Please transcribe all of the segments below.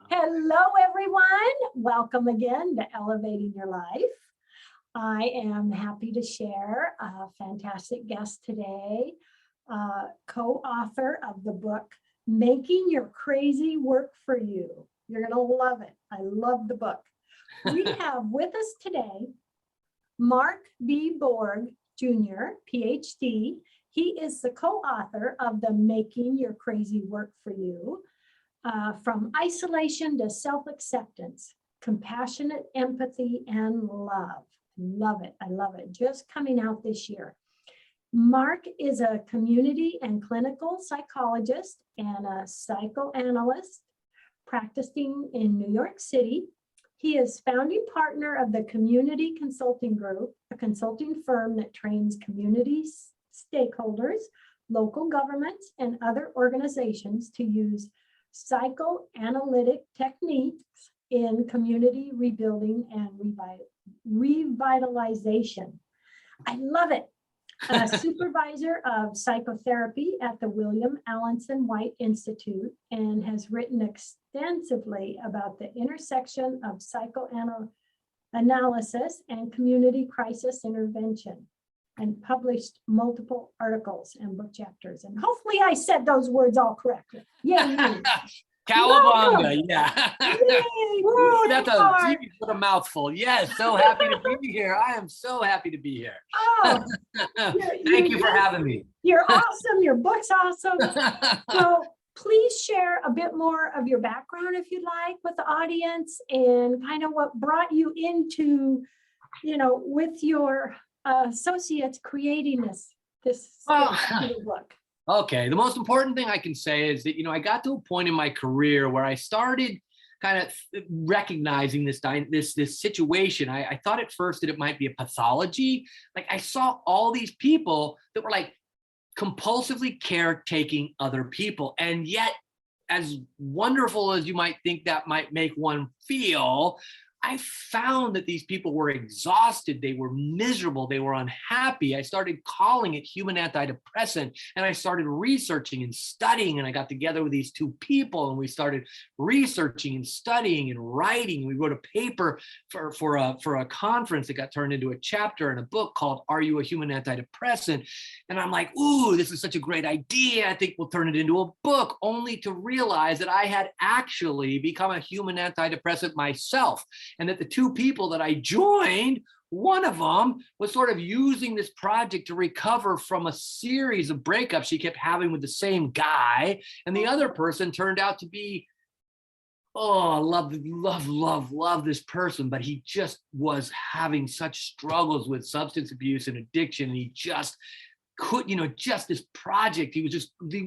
Hello, everyone. Welcome again to Elevating Your Life. I am happy to share a fantastic guest today, co-author of the book, Making Your Crazy Work for You. You're going to love it. I love the book. We have with us today, Mark B. Borg, Jr., Ph.D. He is the co-author of the Making Your Crazy Work for You, From Isolation to Self-Acceptance, Compassionate Empathy and Love. Love it. I love it. Just coming out this year. Mark is a community and clinical psychologist and a psychoanalyst practicing in New York City. He is founding partner of the Community Consulting Group, a consulting firm that trains community stakeholders, local governments, and other organizations to use psychoanalytic techniques in community rebuilding and revitalization. I love it. A supervisor of psychotherapy at the William Alanson White Institute and has written extensively about the intersection of psychoanalysis and community crisis intervention, and published multiple articles and book chapters. And hopefully I said those words all correctly. Yay. Cowabunga, yeah. Yay. Woo, that's a mouthful. Yes, so happy to be here. I am so happy to be here. Oh, Thank you for having me. You're awesome. Your book's awesome. So please share a bit more of your background, if you'd like, with the audience, and kind of what brought you into, with your associates creating this book. Okay, the most important thing I can say is that, I got to a point in my career where I started kind of recognizing this situation. I thought at first that it might be a pathology. Like, I saw all these people that were like compulsively caretaking other people. And yet, as wonderful as you might think that might make one feel, I found that these people were exhausted, they were miserable, they were unhappy. I started calling it human antidepressant, and I started researching and studying, and I got together with these two people, and we started researching and studying and writing. We wrote a paper for a conference that got turned into a chapter in a book called Are You a Human Antidepressant? And I'm like, ooh, this is such a great idea. I think we'll turn it into a book, only to realize that I had actually become a human antidepressant myself. And that the two people that I joined, one of them was sort of using this project to recover from a series of breakups she kept having with the same guy. And the other person turned out to be, I love this person, but he just was having such struggles with substance abuse and addiction. And he just just this project,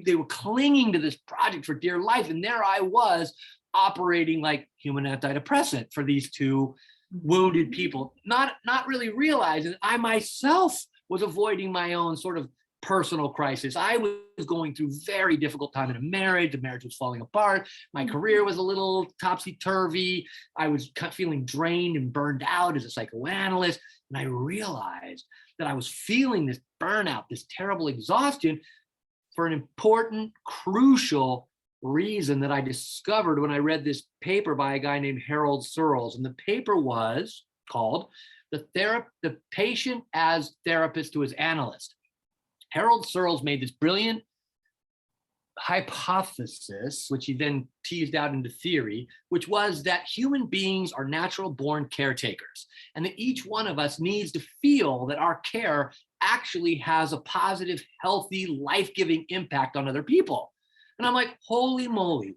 they were clinging to this project for dear life. And there I was, operating like human antidepressant for these two wounded people, not really realizing I myself was avoiding my own sort of personal crisis. I was going through very difficult time in a marriage. The marriage was falling apart. My career was a little topsy-turvy. I was feeling drained and burned out as a psychoanalyst. And I realized that I was feeling this burnout, this terrible exhaustion, for an important, crucial reason that I discovered when I read this paper by a guy named Harold Searles. And the paper was called The Patient as Therapist to His Analyst. Harold Searles made this brilliant hypothesis, which he then teased out into theory, which was that human beings are natural born caretakers, and that each one of us needs to feel that our care actually has a positive, healthy, life-giving impact on other people. And I'm like, holy moly,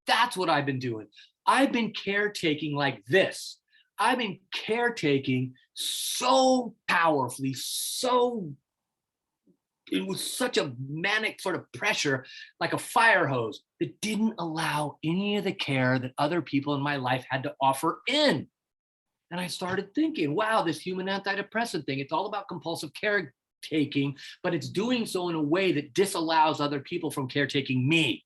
that's what I've been doing. I've been caretaking like this. I've been caretaking so powerfully, it was such a manic sort of pressure, like a fire hose, that didn't allow any of the care that other people in my life had to offer in. And I started thinking, wow, this human antidepressant thing, it's all about compulsive caretaking, but it's doing so in a way that disallows other people from caretaking me.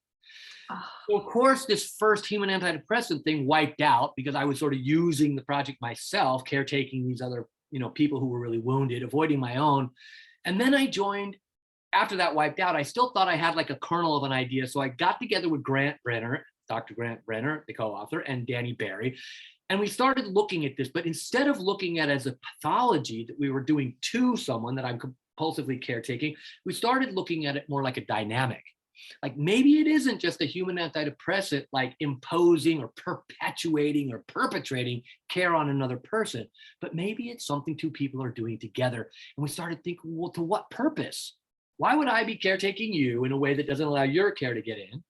So of course, this first human antidepressant thing wiped out because I was sort of using the project myself, caretaking these other, people who were really wounded, avoiding my own. And then I joined, after that wiped out, I still thought I had like a kernel of an idea. So I got together with Grant Brenner, Dr. Grant Brenner, the co-author, and Danny Barry. And we started looking at this, but instead of looking at it as a pathology that we were doing to someone that I'm compulsively caretaking, we started looking at it more like a dynamic. Like maybe it isn't just a human antidepressant, like imposing or perpetuating or perpetrating care on another person, but maybe it's something two people are doing together. And we started thinking, well, to what purpose? Why would I be caretaking you in a way that doesn't allow your care to get in?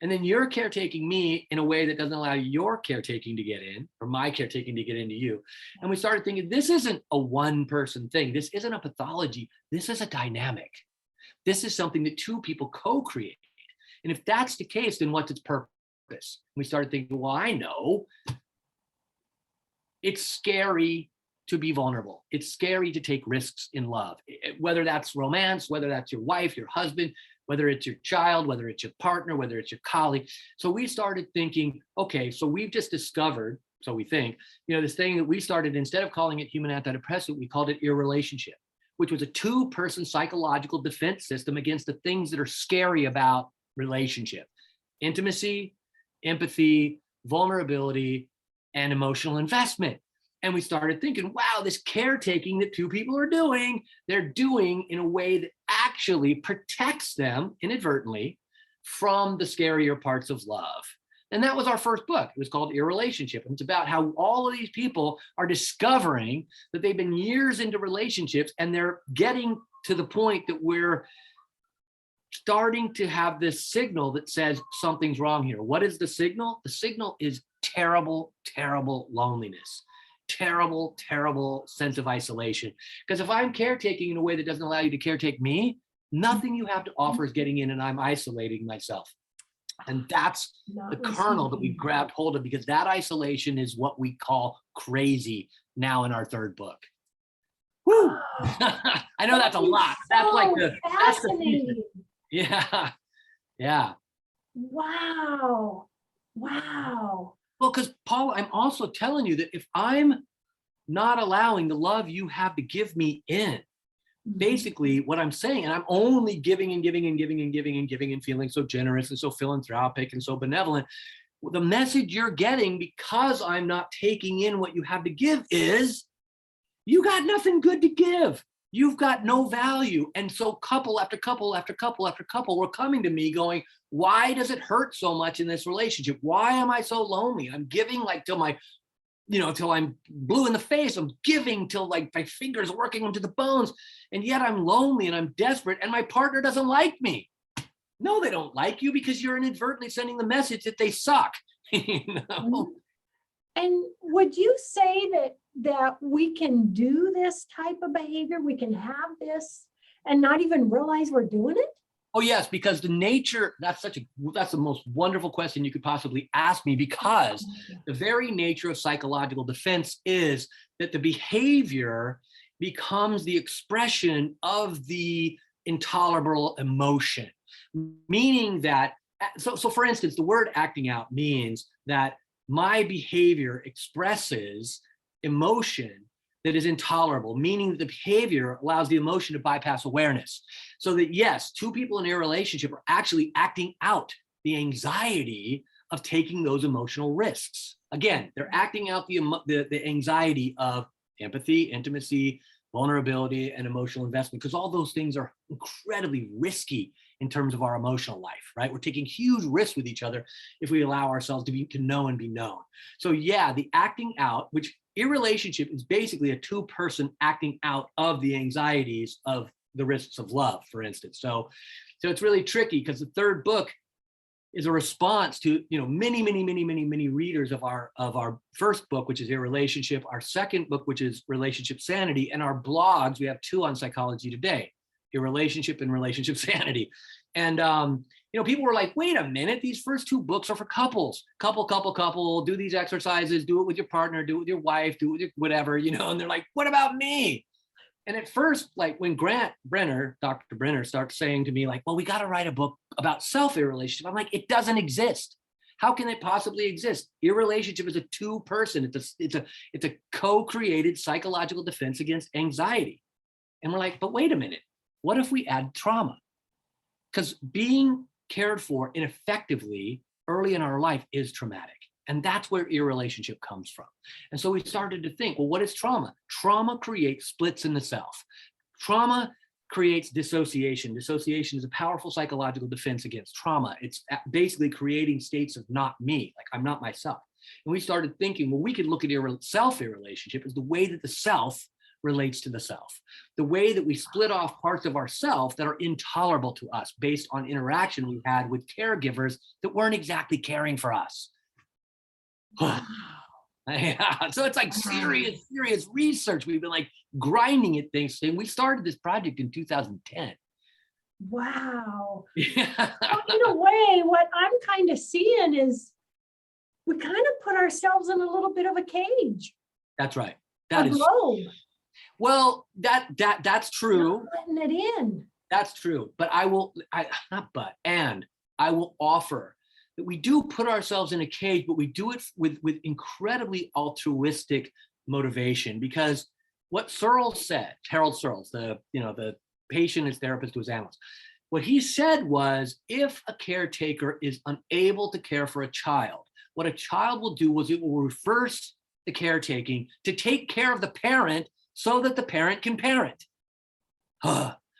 And then you're caretaking me in a way that doesn't allow your caretaking to get in, or my caretaking to get into you. And we started thinking, this isn't a one-person thing. This isn't a pathology. This is a dynamic. This is something that two people co-create. And if that's the case, then what's its purpose? We started thinking, well, I know it's scary to be vulnerable. It's scary to take risks in love, whether that's romance, whether that's your wife, your husband, whether it's your child, whether it's your partner, whether it's your colleague. So we started thinking, okay, so we've just discovered, so we think, this thing that we started, instead of calling it human antidepressant, we called it irrelationship, which was a two-person psychological defense system against the things that are scary about relationship: intimacy, empathy, vulnerability, and emotional investment. And we started thinking, wow, this caretaking that two people are doing, they're doing in a way that actually protects them inadvertently from the scarier parts of love. And that was our first book. It was called Irrelationship. And it's about how all of these people are discovering that they've been years into relationships and they're getting to the point that we're starting to have this signal that says something's wrong here. What is the signal? The signal is terrible, terrible loneliness. Terrible, terrible sense of isolation. Because if I'm caretaking in a way that doesn't allow you to caretake me, nothing you have to offer is getting in and I'm isolating myself. And that's the kernel that we grabbed hold of, because that isolation is what we call crazy now in our third book. Woo! I know that's a lot. That's like that's the thesis. Yeah. Yeah. Wow. Wow. Well, because Paula, I'm also telling you that if I'm not allowing the love you have to give me in, basically what I'm saying, and I'm only giving and giving and giving and giving and giving and feeling so generous and so philanthropic and so benevolent, the message you're getting, because I'm not taking in what you have to give, is you got nothing good to give. You've got no value. And so couple after couple after couple after couple were coming to me going, why does it hurt so much in this relationship? Why am I so lonely? I'm giving like till my, till I'm blue in the face. I'm giving till like my fingers are working into the bones. And yet I'm lonely and I'm desperate and my partner doesn't like me. No, they don't like you because you're inadvertently sending the message that they suck. And would you say that we can do this type of behavior? We can have this and not even realize we're doing it? Oh, yes, because the nature, that's the most wonderful question you could possibly ask me, because the very nature of psychological defense is that the behavior becomes the expression of the intolerable emotion, meaning that, so for instance, the word acting out means that my behavior expresses emotion that is intolerable, meaning that the behavior allows the emotion to bypass awareness. So that yes, two people in a relationship are actually acting out the anxiety of taking those emotional risks. Again, they're acting out the anxiety of empathy, intimacy, vulnerability, and emotional investment, because all those things are incredibly risky in terms of our emotional life, right? We're taking huge risks with each other if we allow ourselves to know and be known. So yeah, the acting out, which irrelationship is basically a two-person acting out of the anxieties of the risks of love, for instance. So it's really tricky, because the third book is a response to many readers of our first book, which is Irrelationship, our second book, which is Relationship Sanity, and our blogs. We have two on Psychology Today, Irrelationship and Relationship Sanity. And people were like, wait a minute, these first two books are for couples. Couple, do these exercises, do it with your partner, do it with your wife, do it with your whatever, and they're like, what about me? And at first, like when Dr. Brenner starts saying to me like, well, we got to write a book about self-irrelationship. I'm like, it doesn't exist. How can it possibly exist? Irrelationship is a two-person. It's a co-created psychological defense against anxiety. And we're like, but wait a minute. What if we add trauma? Because being cared for ineffectively early in our life is traumatic. And that's where irrelationship comes from. And so we started to think, well, what is trauma? Trauma creates splits in the self. Trauma creates dissociation. Dissociation is a powerful psychological defense against trauma. It's basically creating states of not me, like I'm not myself. And we started thinking, well, we could look at self-irrelationship as the way that the self relates to the self. The way that we split off parts of ourself that are intolerable to us based on interaction we had with caregivers that weren't exactly caring for us. Yeah. So it's like serious research. We've been like grinding at things. And we started this project in 2010. Wow. Yeah. Well, in a way, what I'm kind of seeing is we kind of put ourselves in a little bit of a cage. That's right. A globe. Well, that's true. Not letting it in. That's true. But I will offer that we do put ourselves in a cage, but we do it with incredibly altruistic motivation, because what Harold Searles, the patient and therapist who was analyst, what he said was, if a caretaker is unable to care for a child, what a child will do is it will reverse the caretaking to take care of the parent so that the parent can parent.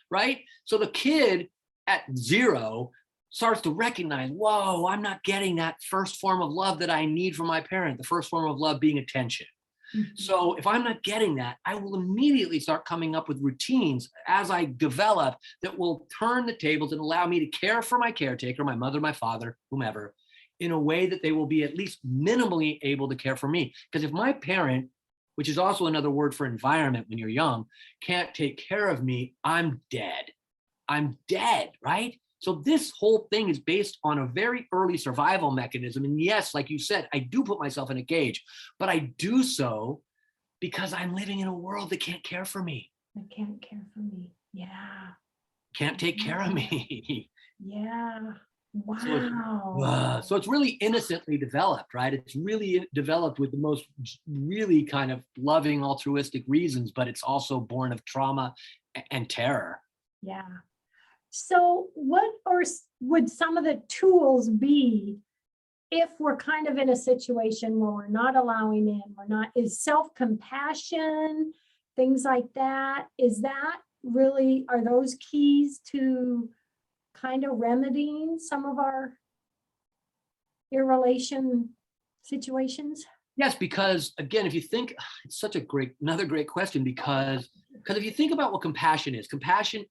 Right? So the kid at 0 starts to recognize, whoa, I'm not getting that first form of love that I need from my parent, the first form of love being attention. Mm-hmm. So if I'm not getting that, I will immediately start coming up with routines as I develop that will turn the tables and allow me to care for my caretaker, my mother, my father, whomever, in a way that they will be at least minimally able to care for me. Because if my parent, which is also another word for environment when you're young, can't take care of me, I'm dead. I'm dead, right? So this whole thing is based on a very early survival mechanism. And yes, like you said, I do put myself in a cage, but I do so because I'm living in a world that can't care for me. That can't care for me. Yeah. Can't take care of me. Yeah. Wow. So it's really innocently developed, right? It's really developed with the most really kind of loving altruistic reasons, but it's also born of trauma and terror. Yeah. So would some of the tools be if we're kind of in a situation where we're not allowing in, is self-compassion, things like that, is that really, are those keys to kind of remedying some of our irrelation situations? Yes, because again, if you think, it's another great question, because if you think about what compassion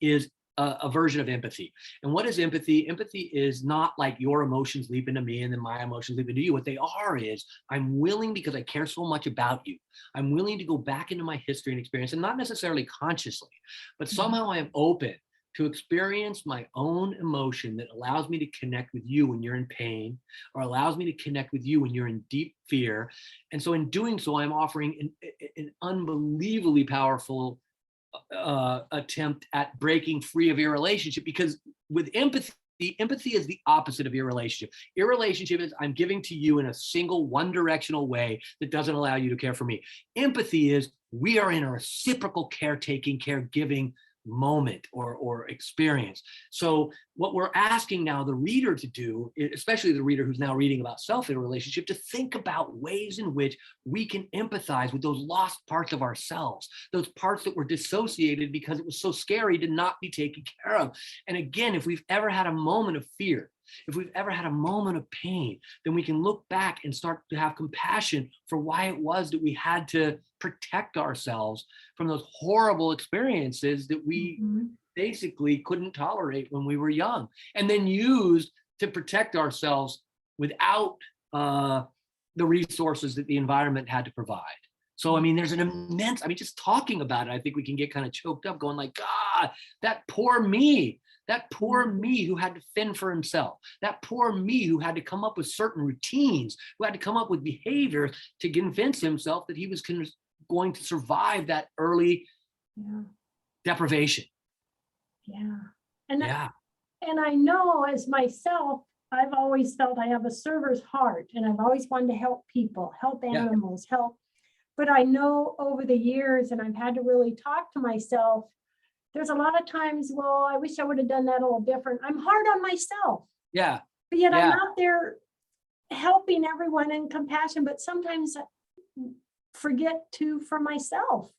is a version of empathy. And what is empathy? Empathy is not like your emotions leap into me and then my emotions leap into you. What they are is, I'm willing, because I care so much about you, I'm willing to go back into my history and experience, and not necessarily consciously, but somehow I am open to experience my own emotion that allows me to connect with you when you're in pain, or allows me to connect with you when you're in deep fear. And so in doing so, I'm offering an unbelievably powerful attempt at breaking free of irrelationship, because with empathy is the opposite of irrelationship. Irrelationship is, I'm giving to you in a single one-directional way that doesn't allow you to care for me. Empathy is, we are in a reciprocal caretaking, caregiving moment or experience. So what we're asking now the reader to do, especially the reader who's now reading about self-relationship, to think about ways in which we can empathize with those lost parts of ourselves, those parts that were dissociated because it was so scary to not be taken care of. And again, if we've ever had a moment of fear, if we've ever had a moment of pain, then we can look back and start to have compassion for why it was that we had to protect ourselves from those horrible experiences that we basically couldn't tolerate when we were young, and then used to protect ourselves without the resources that the environment had to provide. So, I mean, there's an immense, just talking about it, I think we can get kind of choked up going like, God, that poor me who had to fend for himself, that poor me who had to come up with certain routines, who had to come up with behavior to convince himself that he was going to survive that early deprivation. Yeah. And I know as myself, I've always felt I have a server's heart, and I've always wanted to help people, help animals, help. But I know over the years, and I've had to really talk to myself, there's a lot of times, well, I wish I would have done that a little different. I'm hard on myself. Yeah. But yet I'm out there helping everyone in compassion, but sometimes I forget to for myself.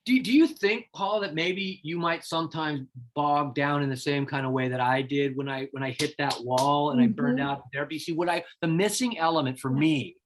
Do you think, Paul, that maybe you might sometimes bog down in the same kind of way that I did when I hit that wall and I burned out in therapy? See, the missing element for me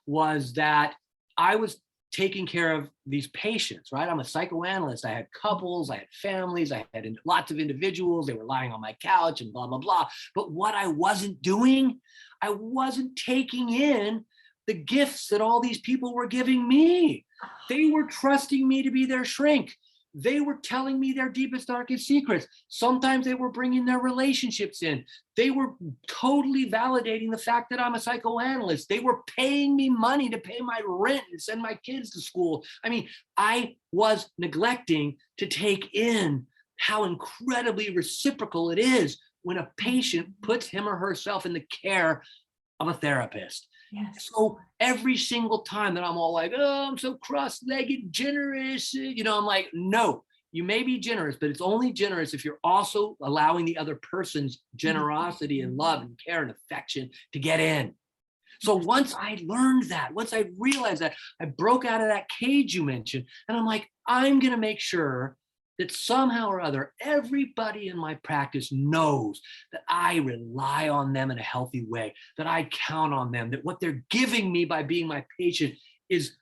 was that I was taking care of these patients, right? I'm a psychoanalyst. I had couples, I had families, I had lots of individuals. They were lying on my couch and blah, blah, blah. But what I wasn't doing, I wasn't taking in the gifts that all these people were giving me. They were trusting me to be their shrink. They were telling me their deepest, darkest secrets. Sometimes they were bringing their relationships in. They were totally validating the fact that I'm a psychoanalyst. They were paying me money to pay my rent and send my kids to school. I mean, I was neglecting to take in how incredibly reciprocal it is when a patient puts him or herself in the care of a therapist. Yes. So every single time that I'm all like, oh, I'm so cross-legged, generous, I'm like, no, you may be generous, but it's only generous if you're also allowing the other person's generosity and love and care and affection to get in. So once I learned that, once I realized that, I broke out of that cage you mentioned, and I'm like, I'm going to make sure that somehow or other, everybody in my practice knows that I rely on them in a healthy way, that I count on them, that what they're giving me by being my patient is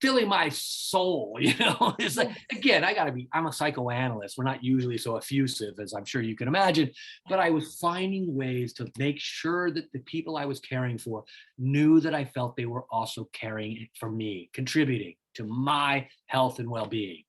filling my soul, It's like, again, I'm a psychoanalyst. We're not usually so effusive, as I'm sure you can imagine, but I was finding ways to make sure that the people I was caring for knew that I felt they were also caring for me, contributing to my health and well-being.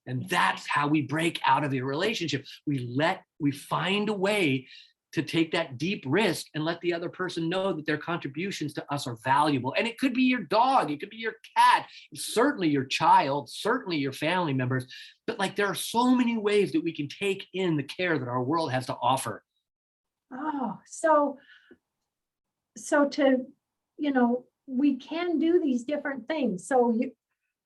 And that's how we break out of a relationship. We find a way to take that deep risk and let the other person know that their contributions to us are valuable. And it could be your dog, it could be your cat, certainly your child, certainly your family members. But like, there are so many ways that we can take in the care that our world has to offer. Oh, so to, we can do these different things. So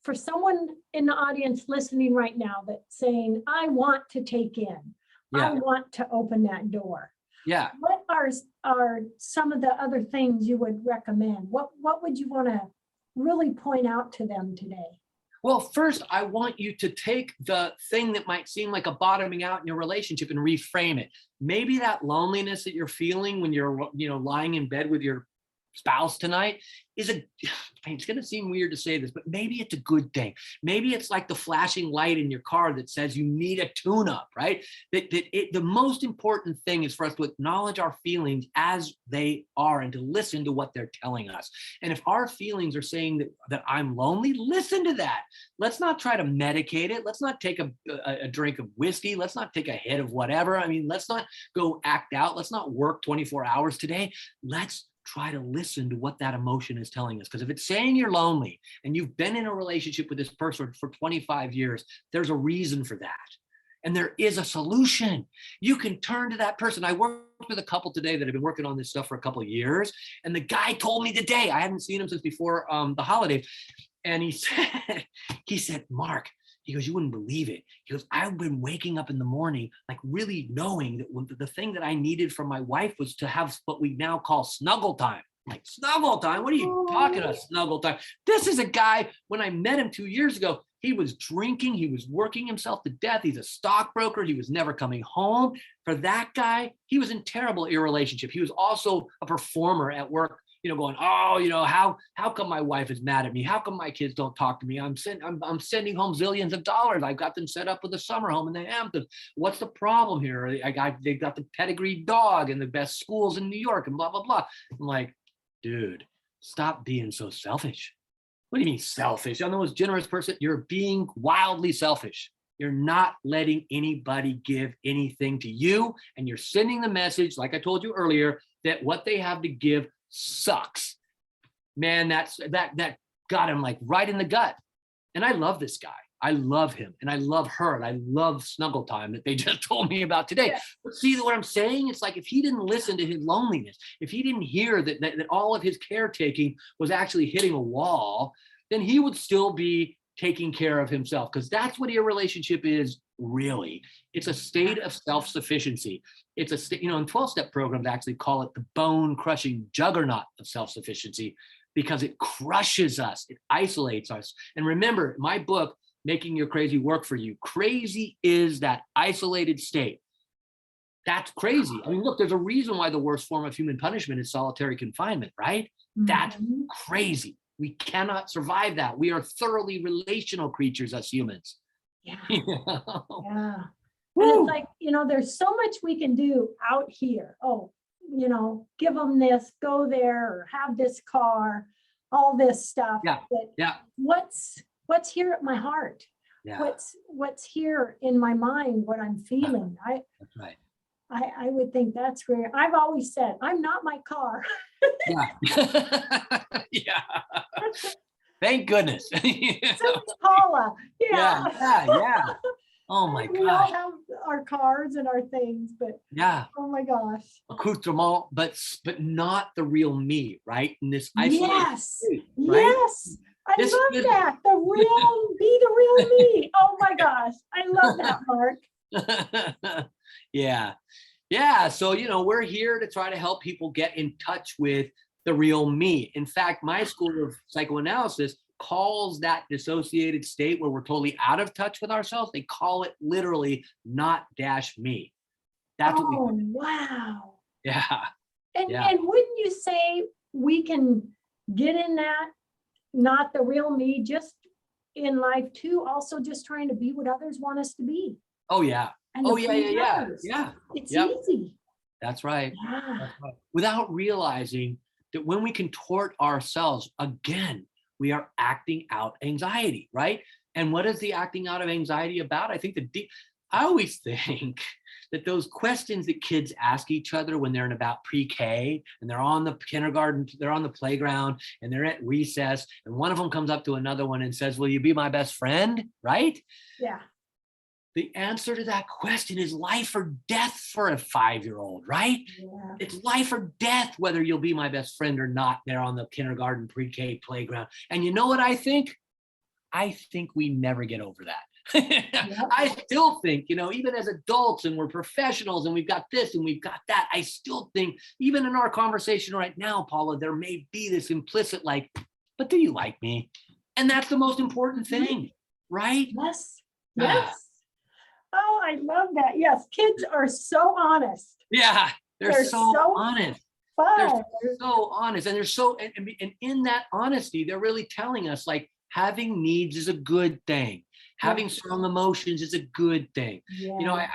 for someone in the audience listening right now that's saying, I want to take in, I want to open that door. Yeah. What are some of the other things you would recommend? What would you want to really point out to them today? Well, first, I want you to take the thing that might seem like a bottoming out in your relationship and reframe it. Maybe that loneliness that you're feeling when you're, lying in bed with your spouse tonight it's going to seem weird to say this, but maybe it's a good thing. Maybe it's like the flashing light in your car that says you need a tune-up, right? The most important thing is for us to acknowledge our feelings as they are and to listen to what they're telling us. And if our feelings are saying that I'm lonely, listen to that. Let's not try to medicate it. Let's not take a drink of whiskey. Let's not take a hit of whatever. I mean, let's not go act out. Let's not work 24 hours today. Let's try to listen to what that emotion is telling us. Because if it's saying you're lonely and you've been in a relationship with this person for 25 years, there's a reason for that. And there is a solution. You can turn to that person. I worked with a couple today that have been working on this stuff for a couple of years. And the guy told me today, I hadn't seen him since before the holidays. And he said, Mark, he goes, you wouldn't believe it. He goes, I've been waking up in the morning, like really knowing that the thing that I needed from my wife was to have what we now call snuggle time. I'm like, snuggle time? What are you talking about, snuggle time? This is a guy, when I met him 2 years ago, he was drinking, he was working himself to death. He's a stockbroker. He was never coming home. For that guy, he was in terrible relationship. He was also a performer at work, going, how come my wife is mad at me? How come my kids don't talk to me? I'm sending home zillions of dollars. I've got them set up with a summer home in the Hamptons. What's the problem here? They've got the pedigree dog and the best schools in New York and blah, blah, blah. I'm like, dude, stop being so selfish. What do you mean selfish? I'm the most generous person. You're being wildly selfish. You're not letting anybody give anything to you. And you're sending the message, like I told you earlier, that what they have to give sucks. Man, that got him like right in the gut. And I love this guy. I love him and I love her and I love snuggle time that they just told me about today. Yeah. But see what I'm saying? It's like if he didn't listen to his loneliness, if he didn't hear that all of his caretaking was actually hitting a wall, then he would still be taking care of himself, because that's what your relationship is really. It's a state of self-sufficiency. It's a state, in 12-step programs actually call it the bone-crushing juggernaut of self-sufficiency because it crushes us, it isolates us. And remember, my book, Making Your Crazy Work for You, crazy is that isolated state. That's crazy. I mean, look, there's a reason why the worst form of human punishment is solitary confinement, right? That's crazy. We cannot survive that. We are thoroughly relational creatures as humans. Yeah. Yeah. And it's like, there's so much we can do out here. Oh, give them this, go there, or have this car, all this stuff. Yeah. But Yeah. what's here at my heart? Yeah. What's here in my mind, what I'm feeling? That's right. I would think that's where I've always said, I'm not my car. Yeah. Yeah. Thank goodness. So is Paula. Yeah. Yeah. Oh my We all gosh. have our cars and our things, but Yeah. oh my gosh. Accoutrement, but not the real me, right? In this isolated Yes. state, right? Yes. I love that. Be the real me. Oh my gosh. I love that, Mark. Yeah. Yeah. So, we're here to try to help people get in touch with the real me. In fact, my school of psychoanalysis calls that dissociated state where we're totally out of touch with ourselves. They call it literally not dash me. That's what we do. Wow. Yeah. And wouldn't you say we can get in that, not the real me, just in life too, also just trying to be what others want us to be? Oh, yeah. And Yeah. It's Yep. easy. That's right. Yeah. That's right. Without realizing that when we contort ourselves, again, we are acting out anxiety, right? And what is the acting out of anxiety about? I think I always think that those questions that kids ask each other when they're in about pre-K and they're on the kindergarten, they're on the playground and they're at recess and one of them comes up to another one and says, will you be my best friend? Right? Yeah. The answer to that question is life or death for a 5-year-old, right? Yeah. It's life or death, whether you'll be my best friend or not there on the kindergarten pre-K playground. And you know what I think? I think we never get over that. Yep. I still think, even as adults and we're professionals and we've got this and we've got that, I still think, even in our conversation right now, Paula, there may be this implicit but do you like me? And that's the most important thing, right? Yes. Yes. Oh, I love that. Yes, kids are so honest. Yeah, they're so honest. Fun. They're so honest, and they're so, and in that honesty, they're really telling us having needs is a good thing. Having strong emotions is a good thing. Yeah.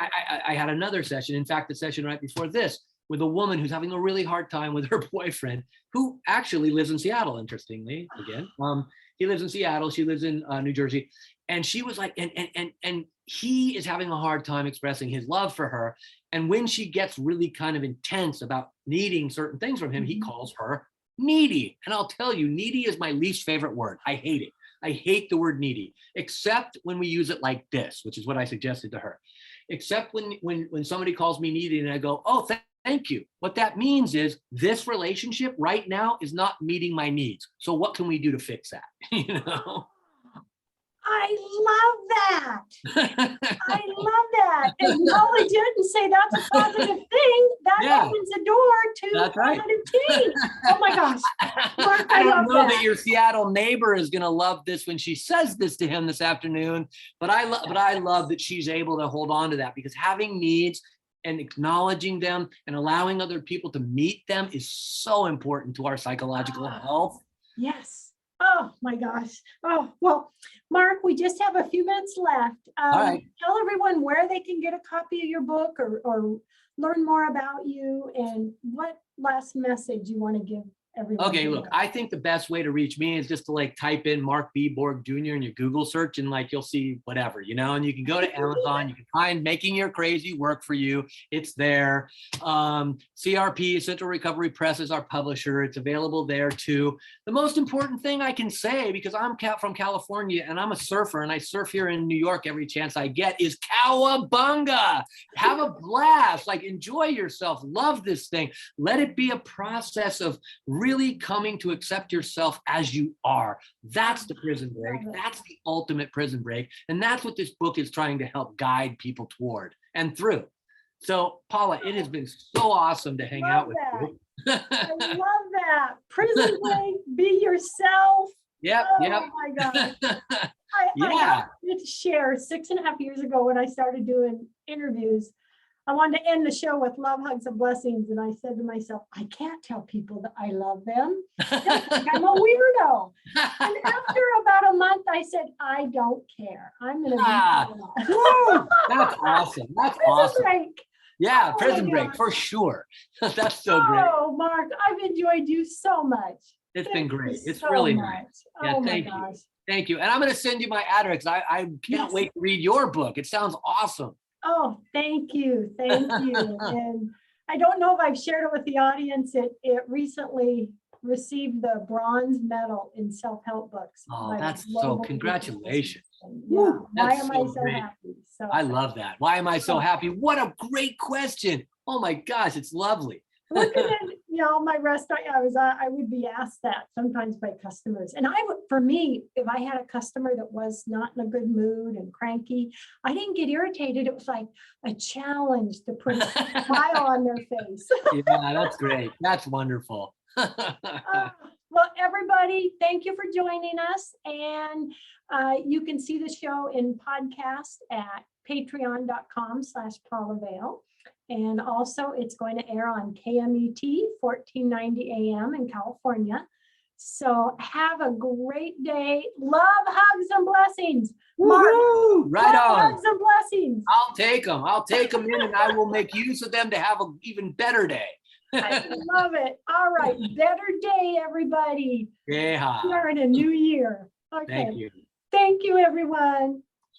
I had another session. In fact, the session right before this with a woman who's having a really hard time with her boyfriend, who actually lives in Seattle. Interestingly, again, he lives in Seattle. She lives in New Jersey. And she was like, and he is having a hard time expressing his love for her. And when she gets really kind of intense about needing certain things from him, he calls her needy. And I'll tell you, needy is my least favorite word. I hate it. I hate the word needy, except when we use it like this, which is what I suggested to her. Except when somebody calls me needy and I go, oh, thank you. What that means is this relationship right now is not meeting my needs. So what can we do to fix that? I love that. I love that. And Molly didn't say that's a positive thing. That opens the door to positive change. Oh my gosh. Mark, I don't know that your Seattle neighbor is going to love this when she says this to him this afternoon, but I love that she's able to hold on to that, because having needs and acknowledging them and allowing other people to meet them is so important to our psychological health. Yes. Oh my gosh. Oh, well, Mark, we just have a few minutes left. All right. Tell everyone where they can get a copy of your book or learn more about you, and what last message you want to give everyone. Okay, look, I think the best way to reach me is just to type in Mark B. Borg Jr. in your Google search, and you'll see whatever, and you can go to Amazon, you can find Making Your Crazy Work for You. It's there. CRP, Central Recovery Press, is our publisher. It's available there too. The most important thing I can say, because I'm from California and I'm a surfer and I surf here in New York every chance I get, is cowabunga. Have a blast, enjoy yourself, love this thing. Let it be a process of really coming to accept yourself as you are. That's the prison break. Love it. That's the ultimate prison break. And that's what this book is trying to help guide people toward and through. So, Paula, it has been so awesome to hang out with you. I love that. Prison break, be yourself. Yep, Oh yep. my gosh. I Yeah. have to share 6.5 years ago when I started doing interviews. I wanted to end the show with love, hugs, and blessings. And I said to myself, I can't tell people that I love them. They'll think I'm a weirdo. And after about a month, I said, I don't care. I'm going to be Woo! That's awesome. That's awesome. break. Yeah, Oh my prison break gosh. for sure. That's so great. Oh, Mark, I've enjoyed you so much. It's Thank been you great. It's so really much. nice. Yeah, Oh my thank you. gosh. Thank you. And I'm going to send you my address. I can't Yes. wait to read your book. It sounds awesome. Oh, thank you. Thank you. And I don't know if I've shared it with the audience. It recently received the bronze medal in self-help books. Oh, by the that's so, Global congratulations. Association. Yeah. Woo, Why that's am so I so great. happy? So I love that. Why am I so happy? What a great question. Oh my gosh, it's lovely. looking at, my restaurant, I would be asked that sometimes by customers. And for me, if I had a customer that was not in a good mood and cranky, I didn't get irritated. It was like a challenge to put a smile on their face. Yeah, that's great. That's wonderful. Well, everybody, thank you for joining us. And you can see the show in podcast at patreon.com/Paula Vail. And also it's going to air on KMET 1490 AM in California. So have a great day. Love, hugs, and blessings. Mark, Woo-hoo! Right love, on. hugs, and blessings. I'll take them. I'll take them in and I will make use of them to have an even better day. I love it. All right. Better day, everybody. Yeah. We're in a new year. Okay. Thank you. Thank you, everyone.